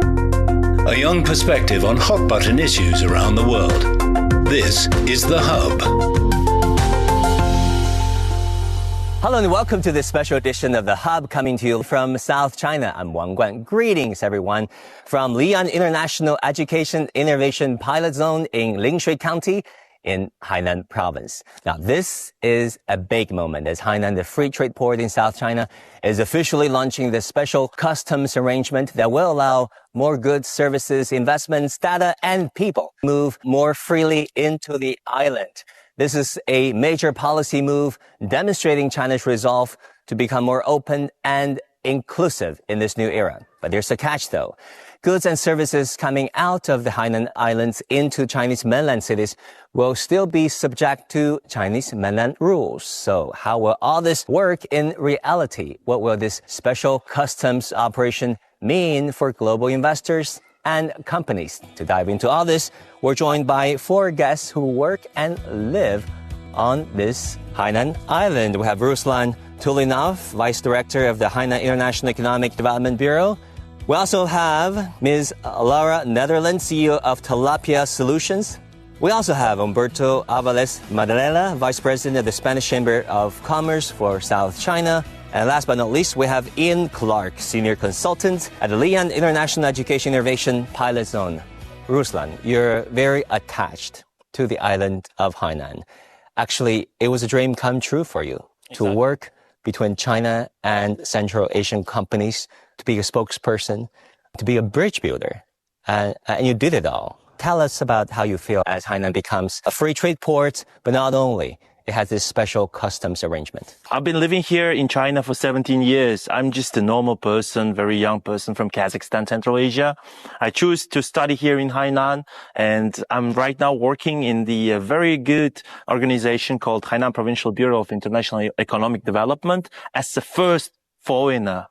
A young perspective on hot-button issues around the world. This is The Hub. Hello and welcome to this special edition of The Hub, coming to you from South China. I'm Wang Guan. Greetings, everyone, from Lian International Education Innovation Pilot Zone in Lingshui County in Hainan Province. Now, this is a big moment as Hainan, the free trade port in South China, is officially launching the special customs arrangement that will allow more goods, services, investments, data, and people move more freely into the island. This is a major policy move demonstrating China's resolve to become more open and inclusive in this new era. But there's a catch, though. Goods and services coming out of the Hainan Islands into Chinese mainland cities will still be subject to Chinese mainland rules. So how will all this work in reality? What will this special customs operation mean for global investors and companies? To dive into all this, we're joined by 4 guests who work and live on this Hainan Island. We have Ruslan Tulinov, Vice Director of the Hainan International Economic Development Bureau. We also have Ms. Laura Netherland, CEO of Tilapia Solutions. We also have Humberto Avales Madrela, Vice President of the Spanish Chamber of Commerce for South China. And last but not least, we have Ian Clark, Senior Consultant at the Lian International Education Innovation Pilot Zone. Ruslan, you're very attached to the island of Hainan. Actually, it was a dream come true for you to work between China and Central Asian companies, to be a spokesperson, to be a bridge builder. And you did it all. Tell us about how you feel as Hainan becomes a free trade port, but not only. It has this special customs arrangement. I've been living here in China for 17 years. I'm just a normal person, very young person from Kazakhstan, Central Asia. I choose to study here in Hainan, and I'm right now working in the very good organization called Hainan Provincial Bureau of International Economic Development as the first foreigner.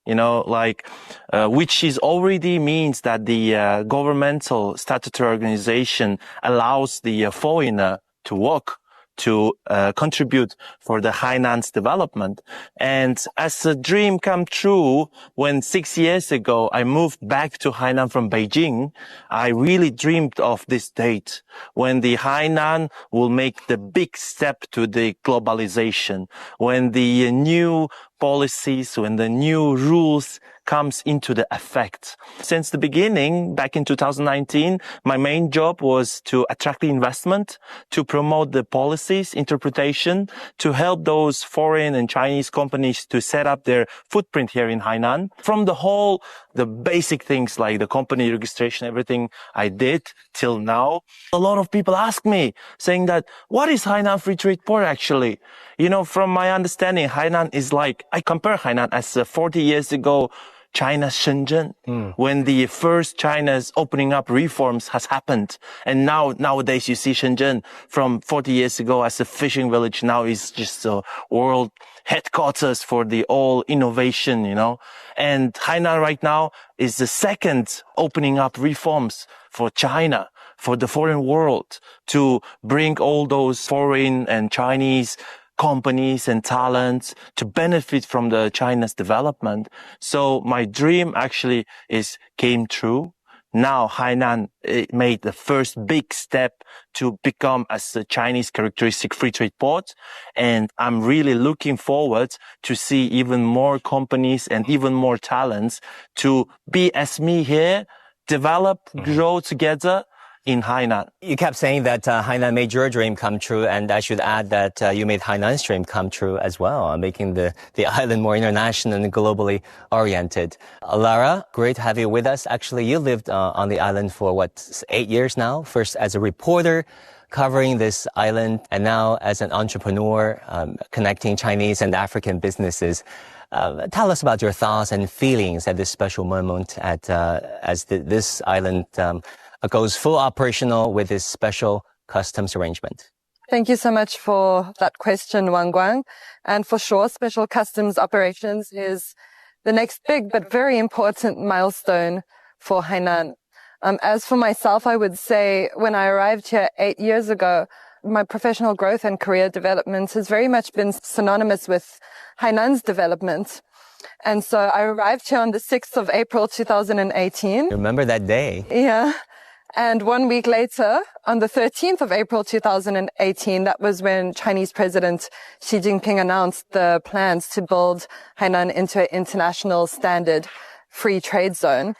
Which is already means that the governmental statutory organization allows the foreigner to work, to contribute for the Hainan's development. And as a dream come true, when 6 years ago I moved back to Hainan from Beijing, I really dreamed of this date when the Hainan will make the big step to the globalization, when the new policies, when the new rules comes into the effect. Since the beginning, back in 2019, my main job was to attract the investment, to promote the policies, interpretation, to help those foreign and Chinese companies to set up their footprint here in Hainan. From the basic things like the company registration, everything I did till now, a lot of people ask me, saying that, what is Hainan Free Trade Port actually? From my understanding, Hainan is I compare Hainan as 40 years ago, China's Shenzhen, when the first China's opening up reforms has happened. And nowadays you see Shenzhen from 40 years ago as a fishing village. Now is just a world headquarters for the all innovation, And Hainan right now is the second opening up reforms for China, for the foreign world, to bring all those foreign and Chinese companies and talents to benefit from the China's development. So my dream actually came true. Now Hainan made the first big step to become as a Chinese characteristic free trade port. And I'm really looking forward to see even more companies and even more talents to be as me here, develop, grow together in Hainan. You kept saying that Hainan made your dream come true, and I should add that you made Hainan's dream come true as well, making the island more international and globally oriented. Lara, great to have you with us. Actually, you lived on the island for 8 years now, first as a reporter covering this island, and now as an entrepreneur connecting Chinese and African businesses. Tell us about your thoughts and feelings at this special moment as this island goes full operational with this special customs arrangement. Thank you so much for that question, Wang Guang. And for sure, special customs operations is the next big but very important milestone for Hainan. As for myself, I would say when I arrived here 8 years ago, my professional growth and career development has very much been synonymous with Hainan's development. And so I arrived here on the 6th of April, 2018. Remember that day? Yeah. And 1 week later, on the 13th of April 2018, that was when Chinese President Xi Jinping announced the plans to build Hainan into an international standard free trade zone.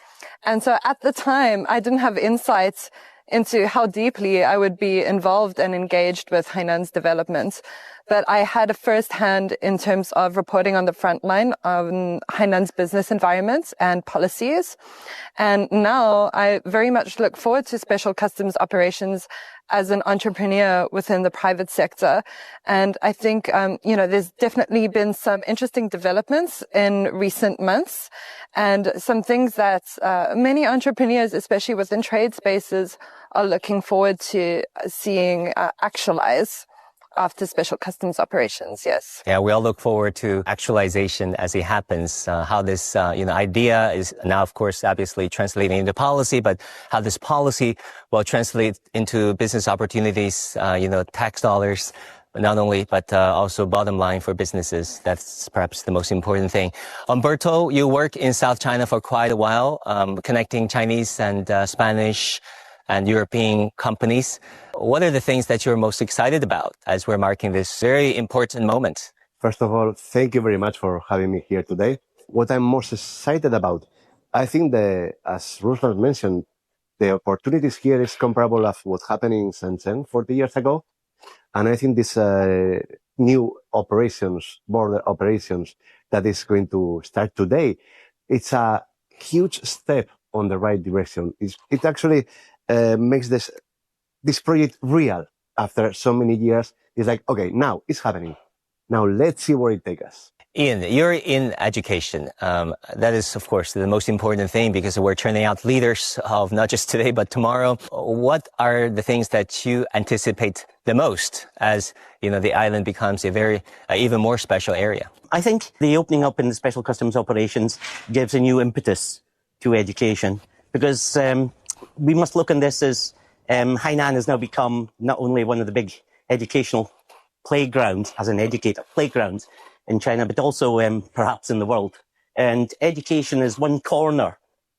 And so at the time, I didn't have insights into how deeply I would be involved and engaged with Hainan's development. But I had a first hand in terms of reporting on the front line on Hainan's business environment and policies. And now I very much look forward to special customs operations as an entrepreneur within the private sector. And I think, there's definitely been some interesting developments in recent months and some things that many entrepreneurs, especially within trade spaces, are looking forward to seeing actualize after special customs operations, yes. Yeah, we all look forward to actualization as it happens, how this, idea is now, of course, obviously translating into policy, but how this policy will translate into business opportunities, tax dollars, not only, but also bottom line for businesses. That's perhaps the most important thing. Umberto, you work in South China for quite a while, connecting Chinese and Spanish and European companies. What are the things that you're most excited about as we're marking this very important moment? First of all, thank you very much for having me here today. What I'm most excited about, I think as Ruslan mentioned, the opportunities here is comparable of what happened in Shenzhen 40 years ago. And I think this new border operations that is going to start today, it's a huge step on the right direction. It actually makes this project real after so many years. It's like, okay, now it's happening. Now let's see where it takes us. Ian, you're in education. That is, of course, the most important thing because we're turning out leaders of not just today, but tomorrow. What are the things that you anticipate the most as, the island becomes a very, even more special area? I think the opening up in the special customs operations gives a new impetus to education because we must look on this as Hainan has now become not only one of the big educational playgrounds, as an educator playground in China, but also perhaps in the world. And education is one corner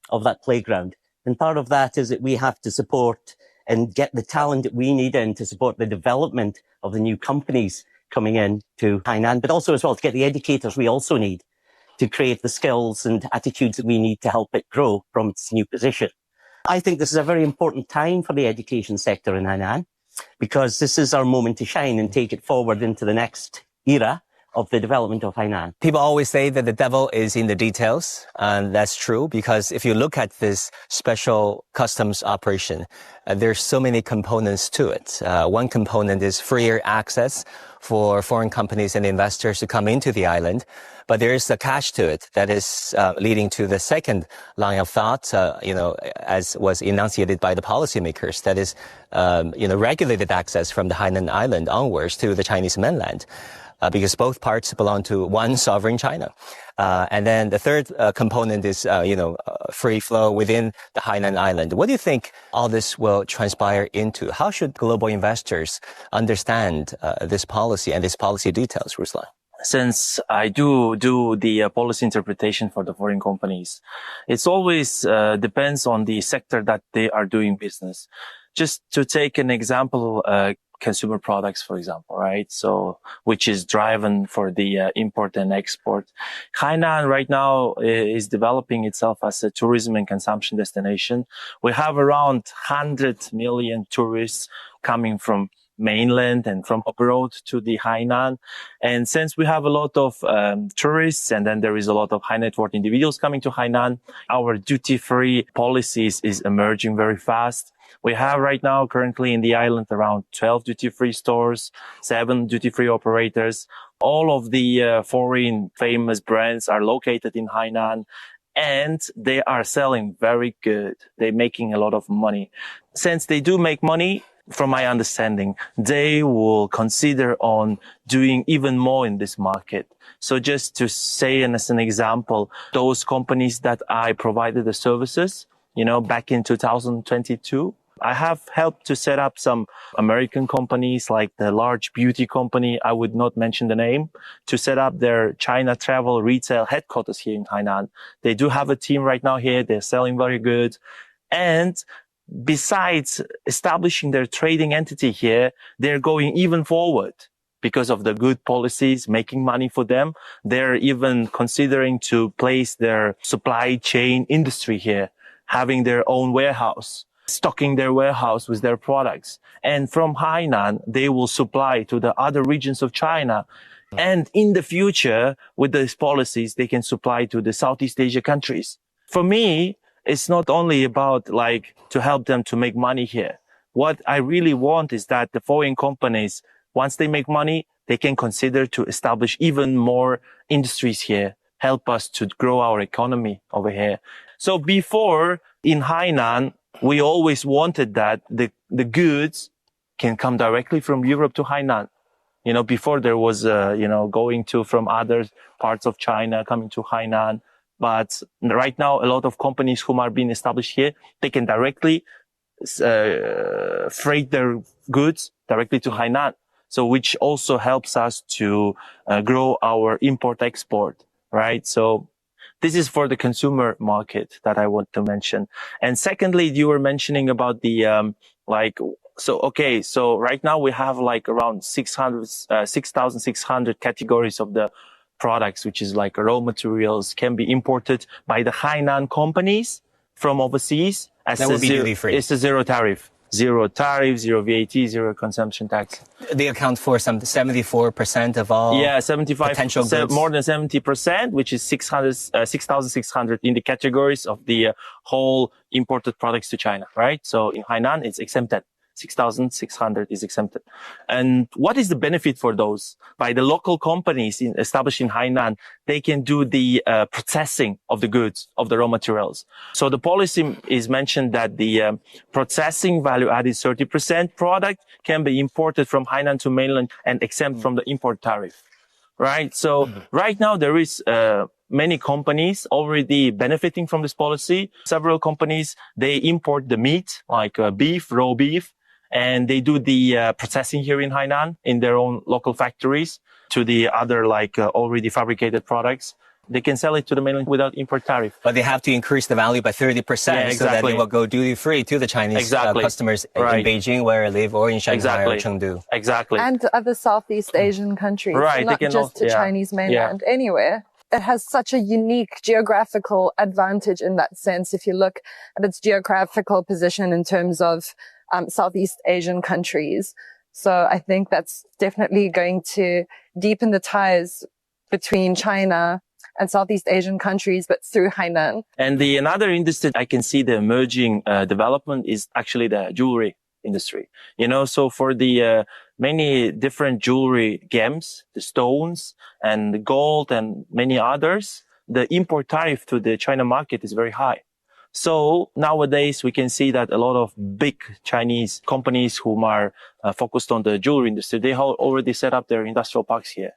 of that playground. And part of that is that we have to support and get the talent that we need in to support the development of the new companies coming in to Hainan, but also as well to get the educators we also need to create the skills and attitudes that we need to help it grow from its new position. I think this is a very important time for the education sector in Hainan because this is our moment to shine and take it forward into the next era of the development of Hainan. People always say that the devil is in the details, and that's true because if you look at this special customs operation, there's so many components to it. One component is freer access for foreign companies and investors to come into the island, but there is a catch to it that is leading to the second line of thought, as was enunciated by the policymakers, that is, regulated access from the Hainan Island onwards to the Chinese mainland. Because both parts belong to one sovereign China. And then the third component is, free flow within the Hainan Island. What do you think all this will transpire into? How should global investors understand this policy and its policy details, Ruslan? Since I do the policy interpretation for the foreign companies, it's always depends on the sector that they are doing business. Just to take an example, consumer products, for example, right? So, which is driven for the import and export. Hainan right now is developing itself as a tourism and consumption destination. We have around 100 million tourists coming from mainland and from abroad to the Hainan. And since we have a lot of tourists and then there is a lot of high net worth individuals coming to Hainan, our duty-free policies is emerging very fast. We have right now currently in the island around 12 duty-free stores, 7 duty-free operators. All of the foreign famous brands are located in Hainan and they are selling very good. They're making a lot of money. Since they do make money, from my understanding, they will consider on doing even more in this market. So just to say, and as an example, those companies that I provided the services, back in 2022, I have helped to set up some American companies like the large beauty company, I would not mention the name, to set up their China travel retail headquarters here in Hainan. They do have a team right now here. They're selling very good. And besides establishing their trading entity here, they're going even forward because of the good policies, making money for them. They're even considering to place their supply chain industry here, having their own warehouse, stocking their warehouse with their products. And from Hainan, they will supply to the other regions of China. And in the future, with these policies, they can supply to the Southeast Asia countries. For me, it's not only about like to help them to make money here. What I really want is that the foreign companies, once they make money, they can consider to establish even more industries here, help us to grow our economy over here. So before in Hainan, we always wanted that the goods can come directly from Europe to Hainan. You know, before there was, going to from other parts of China coming to Hainan. But right now, a lot of companies whom are being established here, they can directly freight their goods directly to Hainan. So which also helps us to grow our import-export, right? So this is for the consumer market that I want to mention. And secondly, you were mentioning about the so right now we have like around 6,600 categories of the products, which is like raw materials can be imported by the Hainan companies from overseas. That would be duty free. It's a zero tariff, zero VAT, zero consumption tax. They account for some 74% of all. Yeah, 75 potential goods. More than 70%, which is 6,600 in the categories of the whole imported products to China, right? So in Hainan, it's exempted. 6,600 is exempted. And what is the benefit for those? By the local companies established in Hainan, they can do the processing of the goods, of the raw materials. So the policy is mentioned that the processing value added 30% product can be imported from Hainan to mainland and exempt from the import tariff. Right? So right now there is many companies already benefiting from this policy. Several companies, they import the meat, like beef, raw beef, and they do the processing here in Hainan in their own local factories to the other already fabricated products. They can sell it to the mainland without import tariff. But they have to increase the value by 30% so that they will go duty free to the Chinese customers in Beijing where I live or in Shanghai or Chengdu. Exactly. And to other Southeast Asian countries. Right. Not just to Chinese mainland, anywhere. It has such a unique geographical advantage in that sense. If you look at its geographical position in terms of Southeast Asian countries. So I think that's definitely going to deepen the ties between China and Southeast Asian countries, but through Hainan. And another industry I can see the emerging development is actually the jewelry industry. You know, so for the many different jewelry gems, the stones and the gold and many others, the import tariff to the China market is very high. So nowadays we can see that a lot of big Chinese companies who are focused on the jewelry industry, they have already set up their industrial parks here,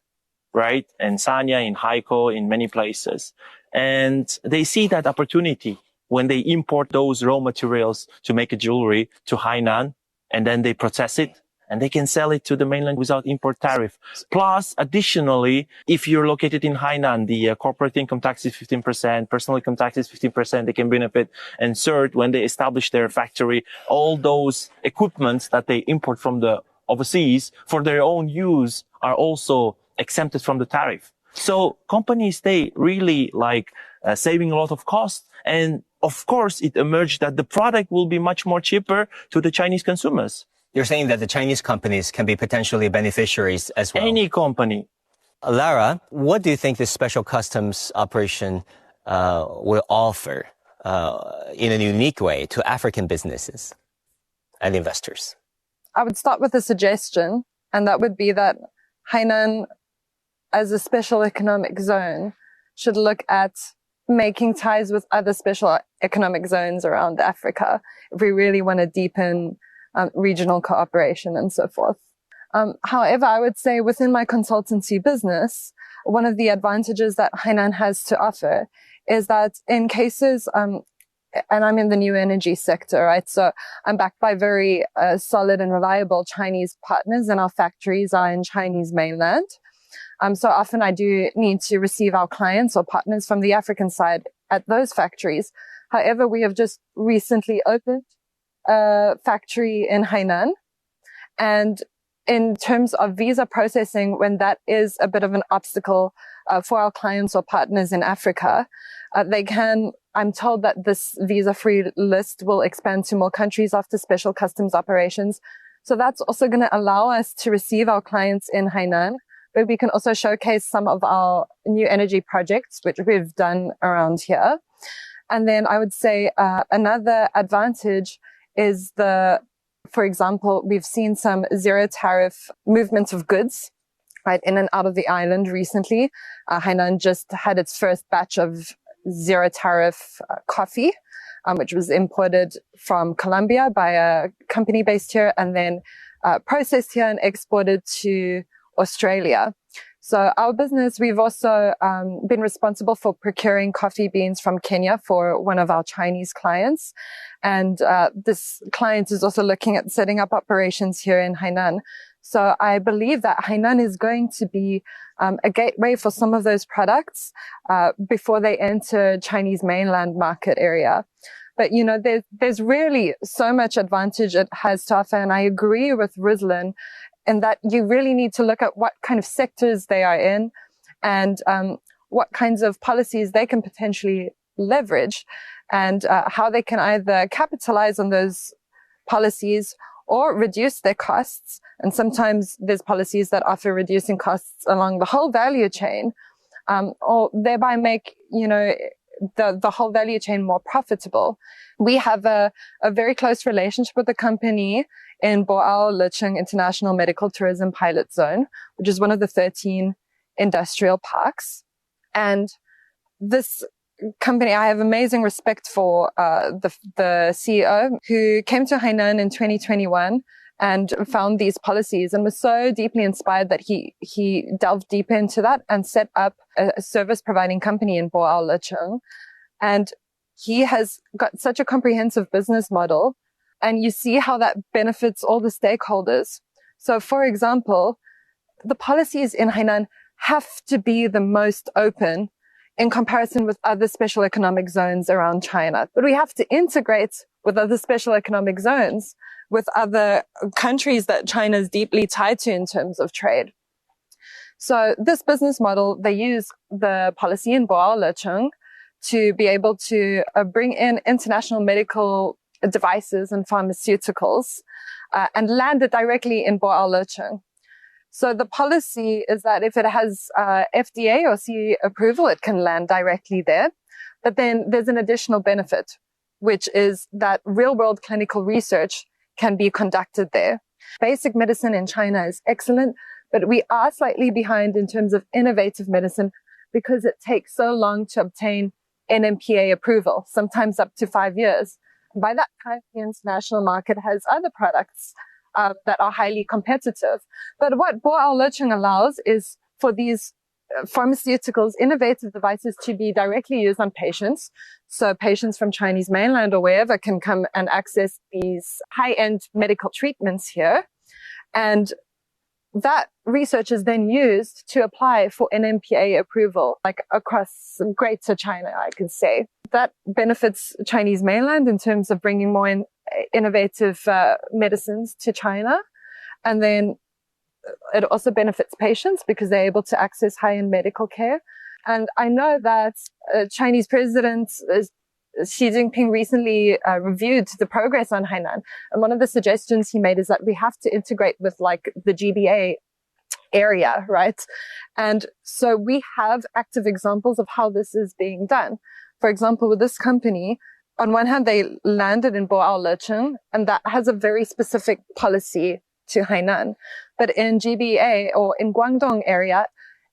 right? In Sanya, in Haikou, in many places. And they see that opportunity when they import those raw materials to make a jewelry to Hainan, and then they process it and they can sell it to the mainland without import tariff. Plus, additionally, if you're located in Hainan, the corporate income tax is 15%, personal income tax is 15%, they can benefit. And third, when they establish their factory, all those equipments that they import from the overseas for their own use are also exempted from the tariff. So companies, they really saving a lot of cost. And of course, it emerged that the product will be much more cheaper to the Chinese consumers. You're saying that the Chinese companies can be potentially beneficiaries as well. Any company. Lara, what do you think this special customs operation will offer in a unique way to African businesses and investors? I would start with a suggestion, and that would be that Hainan, as a special economic zone, should look at making ties with other special economic zones around Africa if we really want to deepen regional cooperation and so forth. However, I would say within my consultancy business, one of the advantages that Hainan has to offer is that in cases and I'm in the new energy sector, right? So I'm backed by very solid and reliable Chinese partners, and our factories are in Chinese mainland. So often I do need to receive our clients or partners from the African side at those factories. However, we have just recently opened a factory in Hainan. And in terms of visa processing, when that is a bit of an obstacle for our clients or partners in Africa, I'm told that this visa-free list will expand to more countries after special customs operations. So that's also going to allow us to receive our clients in Hainan, but we can also showcase some of our new energy projects, which we've done around here. And then I would say another advantage is for example, we've seen some zero tariff movements of goods, right, in and out of the island recently. Hainan just had its first batch of zero tariff coffee, which was imported from Colombia by a company based here and then processed here and exported to Australia. So our business, we've also been responsible for procuring coffee beans from Kenya for one of our Chinese clients. And this client is also looking at setting up operations here in Hainan. So I believe that Hainan is going to be a gateway for some of those products before they enter Chinese mainland market area. But, you know, there's really so much advantage it has to offer. And I agree with Ruslan in that you really need to look at what kind of sectors they are in and what kinds of policies they can potentially leverage and how they can either capitalize on those policies or reduce their costs. And sometimes there's policies that offer reducing costs along the whole value chain, or thereby make, you know, the whole value chain more profitable. We have a very close relationship with the company in Boao Lecheng International Medical Tourism Pilot Zone, which is one of the 13 industrial parks. And this company, I have amazing respect for the CEO who came to Hainan in 2021 and found these policies and was so deeply inspired that he delved deeper into that and set up a service providing company in Boao Lecheng. And he has got such a comprehensive business model, and you see how that benefits all the stakeholders. So, for example, the policies in Hainan have to be the most open in comparison with other special economic zones around China. But we have to integrate with other special economic zones, with other countries that China is deeply tied to in terms of trade. So this business model, they use the policy in Boao Lecheng to be able to bring in international medical devices and pharmaceuticals and land it directly in Boao Lecheng. So the policy is that if it has FDA or CE approval, it can land directly there. But then there's an additional benefit, which is that real-world clinical research can be conducted there. Basic medicine in China is excellent, but we are slightly behind in terms of innovative medicine because it takes so long to obtain NMPA approval, sometimes up to 5 years. By that time, the international market has other products that are highly competitive. But what Boao Lecheng allows is for these pharmaceuticals, innovative devices to be directly used on patients. So patients from Chinese mainland or wherever can come and access these high-end medical treatments here. And that research is then used to apply for NMPA approval, like across Greater China, I could say. That benefits Chinese mainland in terms of bringing more innovative medicines to China. And then it also benefits patients because they're able to access high-end medical care. And I know that Chinese President Xi Jinping recently reviewed the progress on Hainan. And one of the suggestions he made is that we have to integrate with like the GBA area, right? And so we have active examples of how this is being done. For example, with this company, on one hand, they landed in Boao Lecheng, and that has a very specific policy to Hainan. But in GBA or in Guangdong area,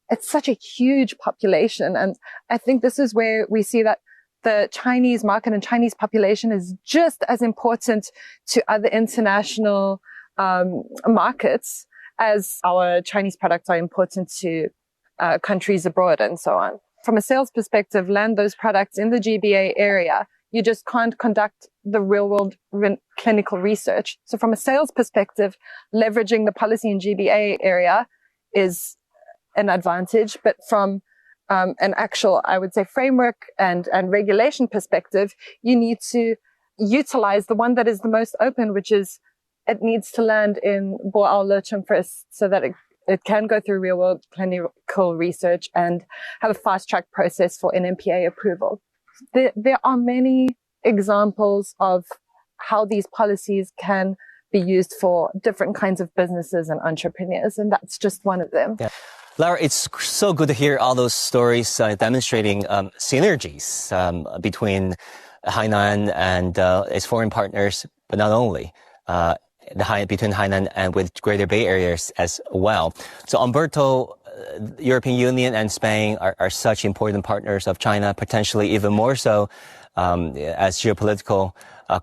it's such a huge population. And I think this is where we see that the Chinese market and Chinese population is just as important to other international markets as our Chinese products are important to countries abroad and so on. From a sales perspective, land those products in the GBA area, You just can't conduct the real world clinical research. So from a sales perspective, leveraging the policy in GBA area is an advantage, but from an actual, I would say, framework and regulation perspective, you need to utilize the one that is the most open, which is it needs to land in Boal first so that it can go through real world clinical research and have a fast track process for NMPA approval. There are many examples of how these policies can be used for different kinds of businesses and entrepreneurs, and that's just one of them. Yeah. Lara, it's so good to hear all those stories demonstrating synergies between Hainan and its foreign partners, but not only between Hainan and with Greater Bay Areas as well. So, Umberto, European Union and Spain are such important partners of China, potentially even more so as geopolitical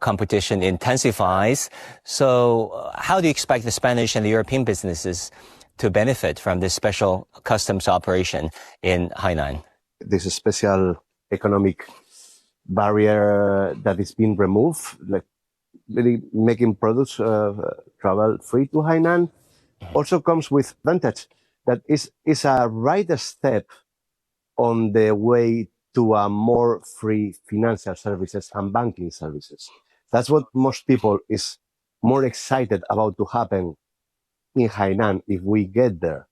competition intensifies. So, how do you expect the Spanish and the European businesses to benefit from this special customs operation in Hainan? There's a special economic barrier that is being removed, like really making products travel free to Hainan. Also comes with advantage that is a right step on the way to a more free financial services and banking services. That's what most people is more excited about to happen in Hainan if we get there.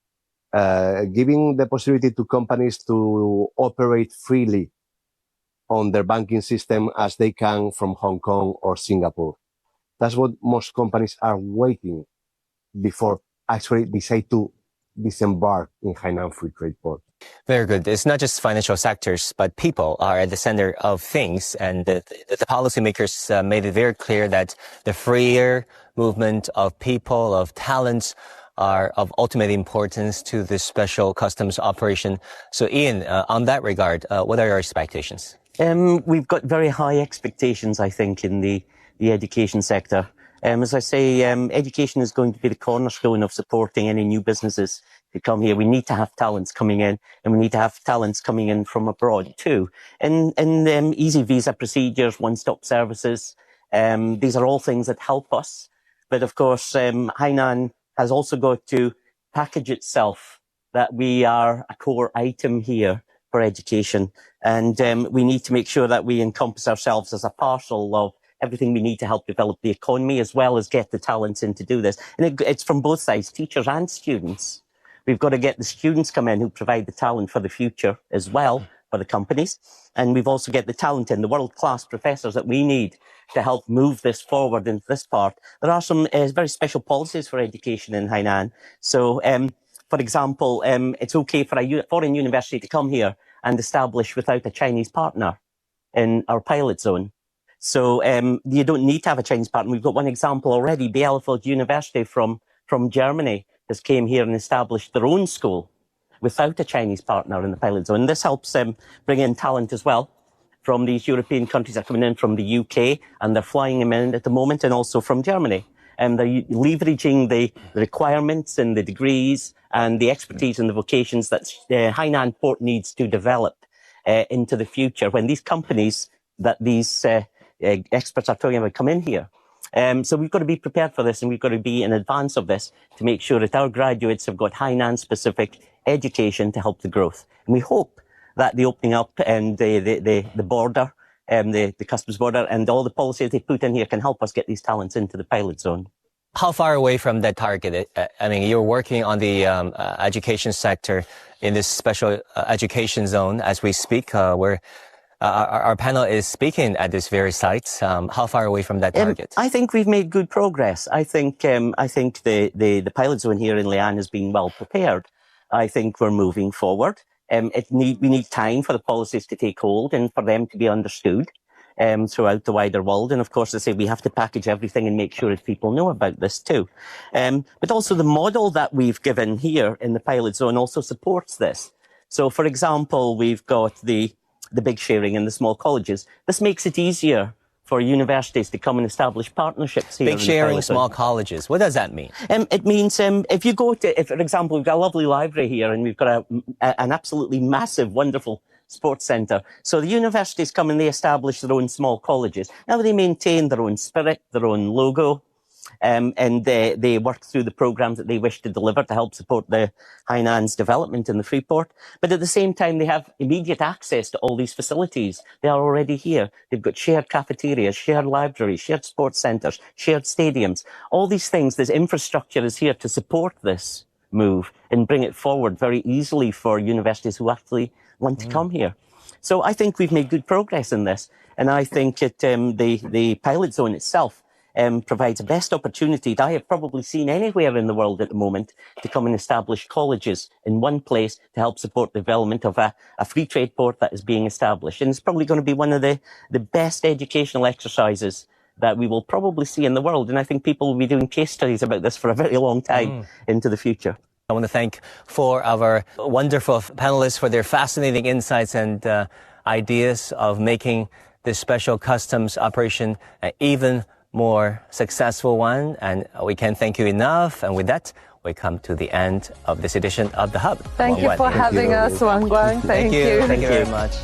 Giving the possibility to companies to operate freely on their banking system as they can from Hong Kong or Singapore. That's what most companies are waiting before actually decide to disembark in Hainan Free Trade Port. Very good. It's not just financial sectors, but people are at the center of things. And the policymakers made it very clear that the freer movement of people, of talents, are of ultimate importance to this special customs operation. So, Ian, on that regard, what are your expectations? We've got very high expectations, I think, in the education sector. As I say, education is going to be the cornerstone of supporting any new businesses to come here. We need to have talents coming in, and we need to have talents coming in from abroad too. And easy visa procedures, one-stop services, these are all things that help us. But of course, Hainan has also got to package itself that we are a core item here for education. And we need to make sure that we encompass ourselves as a parcel of everything we need to help develop the economy, as well as get the talents in to do this. And it's from both sides, teachers and students. We've got to get the students come in who provide the talent for the future as well for the companies. And we've also get the talent in, the world-class professors that we need to help move this forward into this part. There are some very special policies for education in Hainan. So, for example, it's okay for a foreign university to come here and establish without a Chinese partner in our pilot zone. So you don't need to have a Chinese partner. We've got one example already. Bielefeld University from Germany has came here and established their own school without a Chinese partner in the pilot zone. And this helps them bring in talent as well from these European countries that are coming in from the UK, and they're flying them in at the moment, and also from Germany. And they're leveraging the requirements and the degrees and the expertise and the vocations that Hainan Port needs to develop into the future when these companies that these experts are talking about come in here. So we've got to be prepared for this, and we've got to be in advance of this to make sure that our graduates have got Hainan-specific education to help the growth. And we hope that the opening up and the border, the customs border, and all the policies they put in here can help us get these talents into the pilot zone. How far away from that target? I mean, you're working on the education sector in this special education zone as we speak, where our panel is speaking at this very site. How far away from that target? I think we've made good progress. I think the pilot zone here in Lian has been well prepared. I think we're moving forward. We need time for the policies to take hold and for them to be understood throughout the wider world. And of course, I say we have to package everything and make sure that people know about this too. But also the model that we've given here in the pilot zone also supports this. So, for example, we've got the big sharing in the small colleges. This makes it easier for universities to come and establish partnerships here. Big sharing, small colleges. What does that mean? It means if you go to, for example, we've got a lovely library here, and we've got an absolutely massive, wonderful sports centre. So the universities come and they establish their own small colleges. Now they maintain their own spirit, their own logo, and they work through the programs that they wish to deliver to help support the Hainan's development in the Freeport. But at the same time, they have immediate access to all these facilities. They are already here. They've got shared cafeterias, shared libraries, shared sports centres, shared stadiums. All these things, this infrastructure is here to support this move and bring it forward very easily for universities who actually want to come here. So I think we've made good progress in this. And I think the pilot zone itself provides the best opportunity that I have probably seen anywhere in the world at the moment to come and establish colleges in one place to help support the development of a free trade port that is being established. And it's probably going to be one of the best educational exercises that we will probably see in the world. And I think people will be doing case studies about this for a very long time into the future. I want to thank four of our wonderful panelists for their fascinating insights and ideas of making this special customs operation an even more successful one. And we can't thank you enough. And with that, we come to the end of this edition of The Hub. Thank you for having us, Wang Guang. Thank you. Thank you very much.